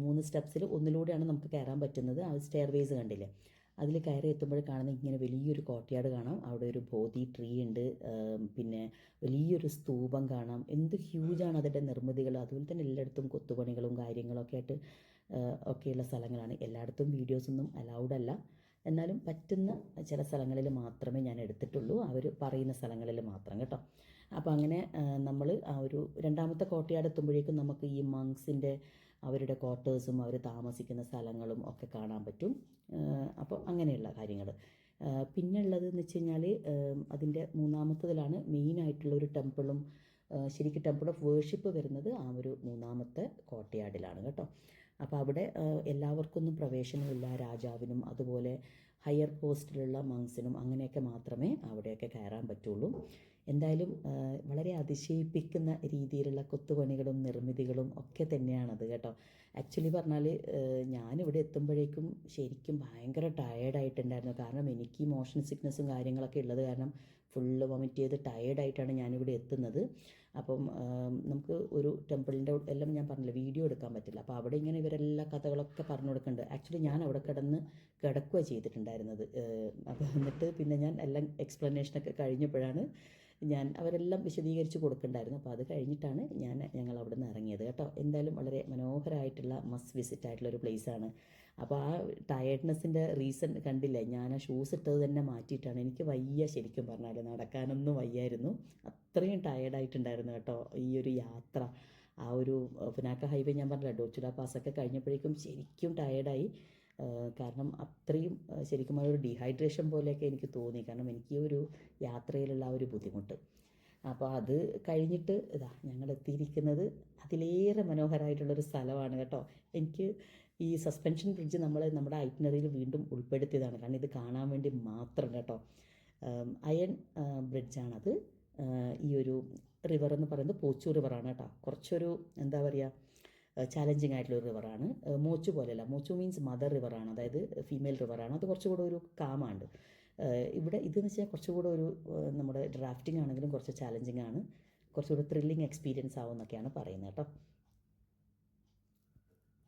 3 സ്റ്റെപ്സിൽ ഒന്നിലൂടെയാണ് നമുക്ക് കയറാൻ പറ്റുന്നത്. ആ സ്റ്റെയർവേസ് കണ്ടില്ലേ, അതിൽ കയറി എത്തുമ്പോൾ കാണുന്ന ഇങ്ങനെ വലിയൊരു കോർട്ട്യാർഡ് കാണാം. അവിടെ ഒരു ബോധി ട്രീ ഉണ്ട്, പിന്നെ വലിയൊരു സ്തൂപം കാണാം. എന്ത് ഹ്യൂജാണ് അതിൻ്റെ നിർമ്മിതികൾ. അതുപോലെ തന്നെ എല്ലായിടത്തും കൊത്തുപണികളും കാര്യങ്ങളൊക്കെ ആയിട്ട് ഒക്കെയുള്ള സ്ഥലങ്ങളാണ്. എല്ലായിടത്തും വീഡിയോസൊന്നും അലൗഡല്ല, എന്നാലും പറ്റുന്ന ചില സ്ഥലങ്ങളിൽ മാത്രമേ ഞാൻ എടുത്തിട്ടുള്ളൂ, അവർ പറയുന്ന സ്ഥലങ്ങളിൽ മാത്രം കേട്ടോ. അപ്പോൾ അങ്ങനെ നമ്മൾ ആ ഒരു 2ാമത്തെ കോർട്ട്യാർഡ് എത്തുമ്പോഴേക്കും നമുക്ക് ഈ മങ്സിൻ്റെ അവരുടെ ക്വാർട്ടേഴ്സും അവർ താമസിക്കുന്ന സ്ഥലങ്ങളും ഒക്കെ കാണാൻ പറ്റും. അപ്പോൾ അങ്ങനെയുള്ള കാര്യങ്ങൾ. പിന്നെ ഉള്ളതെന്ന് വെച്ച് കഴിഞ്ഞാൽ അതിൻ്റെ 3ാമത്തതിലാണ് മെയിനായിട്ടുള്ള ഒരു ടെമ്പിളും, ശരിക്കും ടെമ്പിൾ ഓഫ് വേർഷിപ്പ് വരുന്നത് ആ ഒരു 3ാമത്തെ കോർട്ട്യാർഡിലാണ് കേട്ടോ. അപ്പോൾ അവിടെ എല്ലാവർക്കൊന്നും പ്രവേശനമില്ല, രാജാവിനും അതുപോലെ ഹയർ പോസ്റ്റിലുള്ള മങ്സിനും അങ്ങനെയൊക്കെ മാത്രമേ അവിടെയൊക്കെ കയറാൻ പറ്റുള്ളൂ. എന്തായാലും വളരെ അതിശയിപ്പിക്കുന്ന രീതിയിലുള്ള കൊത്തുപണികളും നിർമ്മിതികളും ഒക്കെ തന്നെയാണത് കേട്ടോ. ആക്ച്വലി പറഞ്ഞാൽ ഞാനിവിടെ എത്തുമ്പോഴേക്കും ശരിക്കും ഭയങ്കര ടയേർഡായിട്ടുണ്ടായിരുന്നു. കാരണം എനിക്ക് മോഷൻ സിക്നസ്സും കാര്യങ്ങളൊക്കെ ഉള്ളത് കാരണം ഫുള്ള് വൊമിറ്റ് ചെയ്ത് ടയേർഡായിട്ടാണ് ഞാനിവിടെ എത്തുന്നത്. അപ്പം നമുക്ക് ഒരു ടെമ്പിളിൻ്റെ എല്ലാം ഞാൻ പറഞ്ഞില്ല, വീഡിയോ എടുക്കാൻ പറ്റില്ല. അപ്പോൾ അവിടെ ഇങ്ങനെ ഇവരെല്ലാ കഥകളൊക്കെ പറഞ്ഞു കൊടുക്കുന്നുണ്ട്. ആക്ച്വലി ഞാൻ അവിടെ കിടക്കുക ചെയ്തിട്ടുണ്ടായിരുന്നത്. അപ്പോൾ എന്നിട്ട് പിന്നെ ഞാൻ എല്ലാം എക്സ്പ്ലനേഷനൊക്കെ കഴിഞ്ഞപ്പോഴാണ് അവരെല്ലാം വിശദീകരിച്ച് കൊടുക്കണ്ടായിരുന്നു. അപ്പോൾ അത് കഴിഞ്ഞിട്ടാണ് ഞങ്ങൾ അവിടെ നിന്ന് ഇറങ്ങിയത് കേട്ടോ. എന്തായാലും വളരെ മനോഹരമായിട്ടുള്ള മസ്റ്റ് വിസിറ്റ് ആയിട്ടുള്ള ഒരു പ്ലേസാണ്. അപ്പോൾ ആ ടയേർഡ്നെസ്സിൻ്റെ റീസൺ കണ്ടില്ലേ, ഞാൻ ആ ഷൂസ് ഇട്ടത് തന്നെ മാറ്റിയിട്ടാണ്. എനിക്ക് വയ്യ, ശരിക്കും പറഞ്ഞാൽ നടക്കാനൊന്നും വയ്യായിരുന്നു, അത്രയും ടയേർഡായിട്ടുണ്ടായിരുന്നു കേട്ടോ ഈ ഒരു യാത്ര. ആ ഒരു ഫുനാക്ക ഹൈവേ ഞാൻ പറഞ്ഞില്ല, ഡോച്ചുല പാസ്സൊക്കെ കഴിഞ്ഞപ്പോഴേക്കും ശരിക്കും ടയേർഡായി. കാരണം അത്രയും ശരിക്കും ഒരു ഡീഹൈഡ്രേഷൻ പോലെയൊക്കെ എനിക്ക് തോന്നി, കാരണം എനിക്ക് ഒരു യാത്രയിലുള്ള ആ ഒരു ബുദ്ധിമുട്ട്. അപ്പോൾ അത് കഴിഞ്ഞിട്ട് ഞങ്ങൾ എത്തിയിരിക്കുന്നത് അതിലേറെ മനോഹരമായിട്ടുള്ളൊരു സ്ഥലമാണ് കേട്ടോ. എനിക്ക് ഈ സസ്പെൻഷൻ ബ്രിഡ്ജ് നമ്മുടെ ഐറ്റിനറിയിൽ വീണ്ടും ഉൾപ്പെടുത്തിയതാണ്, കാരണം ഇത് കാണാൻ വേണ്ടി മാത്രം കേട്ടോ. അയൺ ബ്രിഡ്ജാണത്. ഈ ഒരു റിവർ എന്ന് പറയുന്നത് പോച്ചു റിവറാണ് കേട്ടോ. കുറച്ചൊരു എന്താ പറയുക, ചാലഞ്ചിങ് ആയിട്ടുള്ള റിവറാണ്. മോച്ചു പോലെയല്ല, മോച്ചു മീൻസ് മദർ റിവറാണ്, അതായത് ഫീമെയിൽ റിവറാണ്. അത് കുറച്ചുകൂടെ ഒരു കാമാണ്. ഇവിടെ ഇതെന്ന് വെച്ചാൽ കുറച്ചുകൂടെ ഒരു നമ്മുടെ ഡ്രാഫ്റ്റിംഗ് ആണെങ്കിലും കുറച്ച് ചാലഞ്ചിങ് ആണ്, കുറച്ചുകൂടെ ത്രില്ലിങ് എക്സ്പീരിയൻസ് ആവും എന്നൊക്കെയാണ് പറയുന്നത് കേട്ടോ.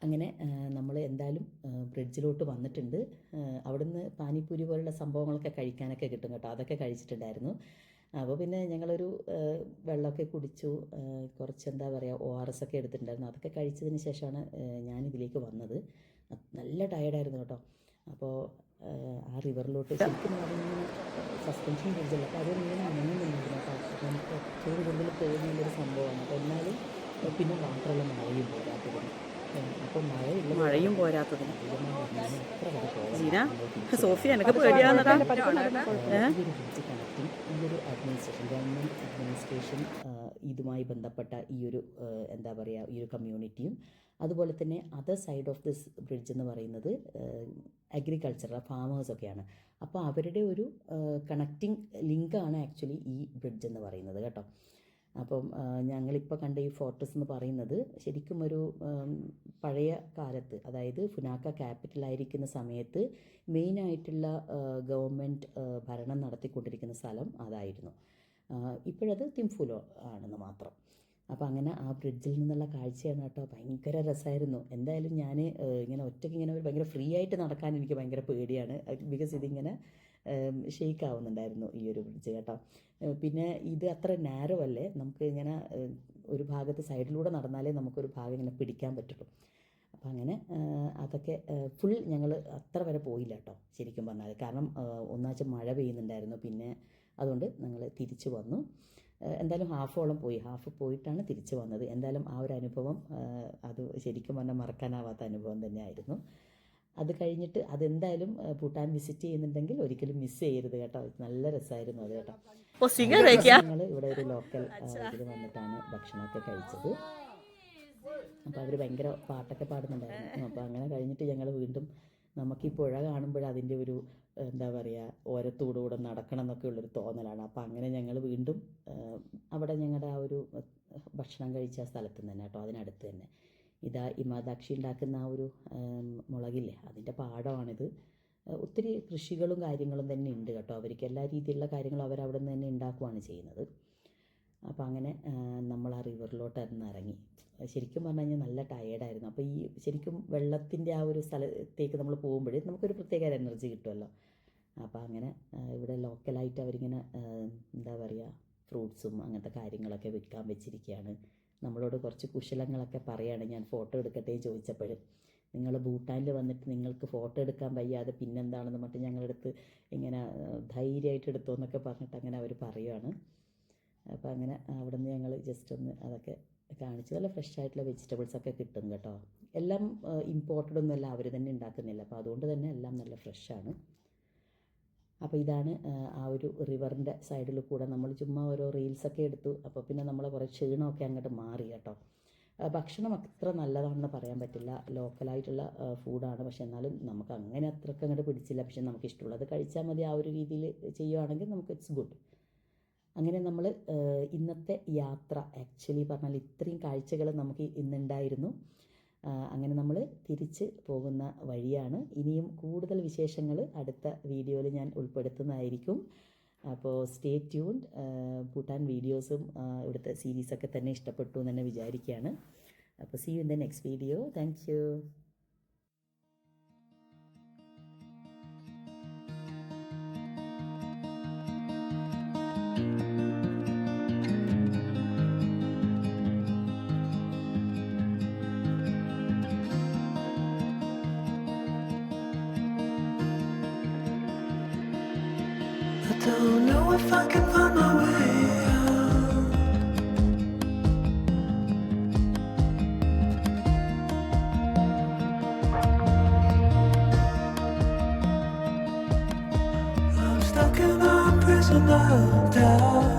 അങ്ങനെ നമ്മൾ എന്തായാലും ബ്രിഡ്ജിലോട്ട് വന്നിട്ടുണ്ട്. അവിടുന്ന് പാനിപ്പൂരി പോലുള്ള സംഭവങ്ങളൊക്കെ കഴിക്കാനൊക്കെ കിട്ടും കേട്ടോ, അതൊക്കെ കഴിച്ചിട്ടുണ്ടായിരുന്നു. അപ്പോൾ പിന്നെ ഞങ്ങളൊരു വെള്ളമൊക്കെ കുടിച്ചു, കുറച്ച് എന്താ പറയുക ORS ഒക്കെ എടുത്തിട്ടുണ്ടായിരുന്നു. അതൊക്കെ കഴിച്ചതിന് ശേഷമാണ് ഞാനിതിലേക്ക് വന്നത്. നല്ല ടയേർഡായിരുന്നു കേട്ടോ. അപ്പോൾ ആ റിവറിലോട്ട് ശരിക്കും അതിങ്ങനെ സസ്പെൻഷൻ ബ്രിഡ്ജല്ല, അപ്പോൾ അത് ഇങ്ങനെ അനങ്ങുന്നുണ്ടായിരുന്നു കേട്ടോ. അപ്പോൾ നമുക്ക് ഏറ്റവും കൂടുതൽ തോന്നിയുള്ളൊരു സംഭവമാണ്. അപ്പോൾ എന്നാലും പിന്നെ മാത്രമല്ല മഴയും പോരാത്തതിന്. അപ്പോൾ മഴയും പോരാത്തതിന് സോഫിയ എനിക്ക് പേടിയാവുന്നതാ. ഈ ഒരു അഡ്മിനിസ്ട്രേഷൻ, ഗവൺമെൻറ് അഡ്മിനിസ്ട്രേഷൻ ഇതുമായി ബന്ധപ്പെട്ട ഈ ഒരു എന്താ പറയുക ഈ ഒരു കമ്മ്യൂണിറ്റിയും അതുപോലെ തന്നെ other side of this bridge എന്ന് പറയുന്നത് അഗ്രികൾച്ചർ ഫാമേഴ്സൊക്കെയാണ്. അപ്പോൾ അവരുടെ ഒരു കണക്റ്റിംഗ് ലിങ്കാണ് ആക്ച്വലി ഈ ബ്രിഡ്ജ് എന്ന് പറയുന്നത് കേട്ടോ. അപ്പം ഞങ്ങളിപ്പോൾ കണ്ട ഈ ഫോർട്രസ് എന്ന് പറയുന്നത് ശരിക്കും ഒരു പഴയ കാലത്ത്, അതായത് ഫുനാക്ക ക്യാപിറ്റലായിരിക്കുന്ന സമയത്ത് മെയിനായിട്ടുള്ള ഗവൺമെൻറ് ഭരണം നടത്തിക്കൊണ്ടിരിക്കുന്ന സ്ഥലം അതായിരുന്നു. ഇപ്പോഴത് തിംഫുലോ ആണെന്ന് മാത്രം. അപ്പോൾ അങ്ങനെ ആ ബ്രിഡ്ജിൽ നിന്നുള്ള കാഴ്ചയാണ് കേട്ടോ. ഭയങ്കര രസമായിരുന്നു. എന്തായാലും ഞാൻ ഇങ്ങനെ ഒറ്റയ്ക്ക് ഇങ്ങനെ ഭയങ്കര ഫ്രീ ആയിട്ട് നടക്കാൻ എനിക്ക് ഭയങ്കര പേടിയാണ്. ബിക്കോസ് ഇതിങ്ങനെ ഷെയ്ക്ക് ആവുന്നുണ്ടായിരുന്നു ഈ ഒരു ബ്രിഡ്ജ് കേട്ടോ. പിന്നെ ഇത് അത്ര നാരോ അല്ലേ, നമുക്ക് ഇങ്ങനെ ഒരു ഭാഗത്ത് സൈഡിലൂടെ നടന്നാലേ നമുക്കൊരു ഭാഗം ഇങ്ങനെ പിടിക്കാൻ പറ്റുള്ളൂ. അപ്പോൾ അങ്ങനെ അതൊക്കെ ഫുൾ ഞങ്ങൾ അത്ര വരെ പോയില്ല കേട്ടോ ശരിക്കും പറഞ്ഞാൽ. കാരണം ഒന്നാഴ്ച മഴ പെയ്യുന്നുണ്ടായിരുന്നു. പിന്നെ അതുകൊണ്ട് ഞങ്ങൾ തിരിച്ചു വന്നു. എന്തായാലും ഹാഫോളം പോയി, ഹാഫ് പോയിട്ടാണ് തിരിച്ചു വന്നത്. എന്തായാലും ആ ഒരു അനുഭവം അത് ശരിക്കും പറഞ്ഞാൽ മറക്കാനാവാത്ത അനുഭവം തന്നെയായിരുന്നു. അത് കഴിഞ്ഞിട്ട് അതെന്തായാലും ഭൂട്ടാൻ വിസിറ്റ് ചെയ്യുന്നുണ്ടെങ്കിൽ ഒരിക്കലും മിസ് ചെയ്യരുത് കേട്ടോ. നല്ല രസമായിരുന്നു അത് കേട്ടോ. ഞങ്ങൾ ഇവിടെ ഒരു ലോക്കൽ ഇതിൽ വന്നിട്ടാണ് ഭക്ഷണമൊക്കെ കഴിച്ചത്. അപ്പോൾ അവർ ഭയങ്കര പാട്ടൊക്കെ പാടുന്നുണ്ടായിരുന്നു. അപ്പോൾ അങ്ങനെ കഴിഞ്ഞിട്ട് ഞങ്ങൾ വീണ്ടും നമുക്ക് ഈ പുഴ കാണുമ്പോൾ അതിൻ്റെ ഒരു എന്താ പറയുക ഓരത്തൂടെ നടക്കണം എന്നൊക്കെ ഉള്ളൊരു തോന്നലാണ്. അപ്പോൾ അങ്ങനെ ഞങ്ങൾ വീണ്ടും അവിടെ ഞങ്ങളുടെ ആ ഒരു ഭക്ഷണം കഴിച്ച സ്ഥലത്ത് തന്നെ കേട്ടോ, അതിനടുത്ത് തന്നെ ഇതാ ഇമാദാക്ഷി ഉണ്ടാക്കുന്ന ആ ഒരു മുളകില്ലേ അതിൻ്റെ പാടമാണിത്. ഒത്തിരി കൃഷികളും കാര്യങ്ങളും തന്നെ ഉണ്ട് കേട്ടോ. അവർക്ക് എല്ലാ രീതിയിലുള്ള കാര്യങ്ങളും അവരവിടെ നിന്ന് തന്നെ ഉണ്ടാക്കുകയാണ് ചെയ്യുന്നത്. അപ്പോൾ അങ്ങനെ നമ്മൾ ആ റിവറിലോട്ട് ഇറങ്ങി. ശരിക്കും പറഞ്ഞു കഴിഞ്ഞാൽ നല്ല ടയേർഡായിരുന്നു. അപ്പോൾ ഈ ശരിക്കും വെള്ളത്തിൻ്റെ ആ ഒരു സ്ഥലത്തേക്ക് നമ്മൾ പോകുമ്പോഴേ നമുക്കൊരു പ്രത്യേക എനർജി കിട്ടുമല്ലോ. അപ്പോൾ അങ്ങനെ ഇവിടെ ലോക്കലായിട്ട് അവരിങ്ങനെ എന്താ പറയുക ഫ്രൂട്ട്സും അങ്ങനത്തെ കാര്യങ്ങളൊക്കെ വിൽക്കാൻ വെച്ചിരിക്കുകയാണ്. നമ്മളോട് കുറച്ച് കുശലങ്ങളൊക്കെ പറയുകയാണ്. ഞാൻ ഫോട്ടോ എടുക്കട്ടെ ചോദിച്ചപ്പോൾ നിങ്ങൾ ഭൂട്ടാനിൽ വന്നിട്ട് നിങ്ങൾക്ക് ഫോട്ടോ എടുക്കാൻ വയ്യാതെ പിന്നെന്താണെന്ന് പറഞ്ഞിട്ട് ഞങ്ങളെടുത്ത് ഇങ്ങനെ ധൈര്യമായിട്ട് എടുത്തോ എന്നൊക്കെ പറഞ്ഞിട്ട് അങ്ങനെ അവർ പറയുകയാണ്. അപ്പോൾ അങ്ങനെ അവിടെ നിന്ന് ഞങ്ങൾ ജസ്റ്റ് ഒന്ന് അതൊക്കെ കാണിച്ചു. നല്ല ഫ്രഷ് ആയിട്ടുള്ള വെജിറ്റബിൾസൊക്കെ കിട്ടും കേട്ടോ. എല്ലാം ഇമ്പോർട്ടഡ് ഒന്നുമല്ല, അവർ തന്നെ ഉണ്ടാക്കുന്നില്ല. അപ്പോൾ അതുകൊണ്ട് തന്നെ എല്ലാം നല്ല ഫ്രഷാണ്. അപ്പോൾ ഇതാണ് ആ ഒരു റിവറിൻ്റെ സൈഡിൽ കൂടെ നമ്മൾ ചുമ്മാ ഓരോ റീൽസൊക്കെ എടുത്തു. അപ്പോൾ പിന്നെ നമ്മളെ കുറേ ക്ഷീണമൊക്കെ അങ്ങോട്ട് മാറി കേട്ടോ. ഭക്ഷണം അത്ര നല്ലതാണെന്ന് പറയാൻ പറ്റില്ല, ലോക്കലായിട്ടുള്ള ഫുഡാണ്. പക്ഷെ എന്നാലും നമുക്ക് അങ്ങനെ അത്രയ്ക്ക് അങ്ങോട്ട് പിടിച്ചില്ല. പക്ഷെ നമുക്ക് ഇഷ്ടമുള്ളത് കഴിച്ചാൽ മതി. ആ ഒരു രീതിയിൽ ചെയ്യുകയാണെങ്കിൽ നമുക്ക് ഇറ്റ്സ് ഗുഡ്. അങ്ങനെ നമ്മൾ ഇന്നത്തെ യാത്ര ആക്ച്വലി പറഞ്ഞാൽ ഇത്രയും കാഴ്ചകൾ നമുക്ക് ഇന്നുണ്ടായിരുന്നു. അങ്ങനെ നമ്മൾ തിരിച്ച് പോകുന്ന വഴിയാണ്. ഇനിയും കൂടുതൽ വിശേഷങ്ങൾ അടുത്ത വീഡിയോയിൽ ഞാൻ ഉൾപ്പെടുത്തുന്നതായിരിക്കും. അപ്പോൾ സ്റ്റേ ട്യൂൺഡ്. ഭൂട്ടാൻ വീഡിയോസും ഇവിടുത്തെ സീരീസൊക്കെ തന്നെ ഇഷ്ടപ്പെട്ടു എന്ന് തന്നെ വിചാരിക്കുകയാണ്. അപ്പോൾ see you in the next video. Thank you. Don't know if I can find my way out. I'm stuck in a prison of doubt.